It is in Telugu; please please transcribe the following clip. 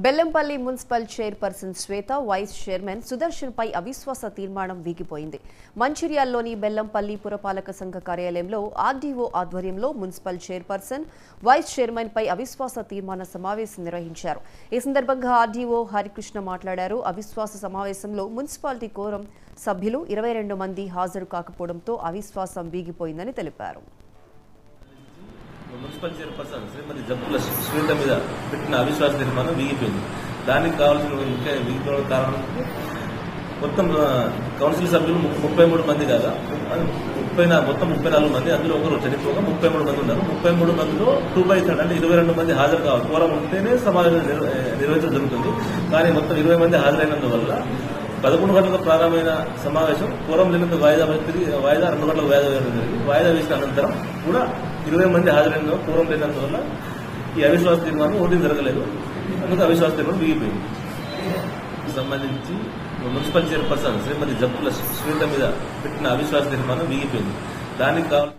బెల్లంపల్లి మున్సిపల్ చైర్పర్సన్ శ్వేత, వైస్ చైర్మన్ సుదర్శన్ పై అవిశ్వాస తీర్మానం వీగిపోయింది. మంచిర్యాలలోని బెల్లంపల్లి పురపాలక సంఘ కార్యాలయంలో ఆర్డీఓ ఆధ్వర్యంలో మున్సిపల్ చైర్పర్సన్, వైస్ చైర్మన్ పై అవిశ్వాస తీర్మాన సమావేశం నిర్వహించారు. ఈ సందర్భంగా ఆర్డీఓ హరికృష్ణ మాట్లాడారు. అవిశ్వాస సమావేశంలో మున్సిపాలిటీ కోరం సభ్యులు 22 మంది హాజరు కాకపోవడంతో అవిశ్వాసం వీగిపోయిందని తెలిపారు. మున్సిపల్ చైర్పర్సన్ శ్రీమతి జబ్బుల శ్వేత మీద పెట్టిన అవిశ్వాస తీర్మానం వీగిపోయింది. దానికి కావాల్సిన ముఖ్య వీగిపోవడం కారణం మొత్తం కౌన్సిల్ సభ్యులు 33 మంది కాగా మొత్తం 34 మంది, అందులో ఒకరు చనిపోగా 33 మంది ఉన్నారు. 33 మందిలో 2/3 అంటే 22 మంది హాజరు కావాలి. కోరం ఉంటేనే సమావేశం నిర్వహించడం జరుగుతుంది. కానీ మొత్తం 20 మంది హాజరైనందువల్ల 11 గంటలకు ప్రారంభమైన సమావేశం కోరం లేనందుకు వాయిదా 2 గంటలకు వాయిదా వేయడం జరిగింది. వాయిదా వేసిన అనంతరం కూడా 20 మంది హాజరైన కోరం లేనందువల్ల ఈ అవిశ్వాస తీర్మానం ఓటింగ్ జరగలేదు. అందుకు అవిశ్వాస తీర్మానం వీగిపోయింది. సంబంధించి మున్సిపల్ చైర్పర్సన్ శ్రీమతి జబ్బుల శ్వేత మీద పెట్టిన అవిశ్వాస తీర్మానం వీగిపోయింది. దానికి కావాలి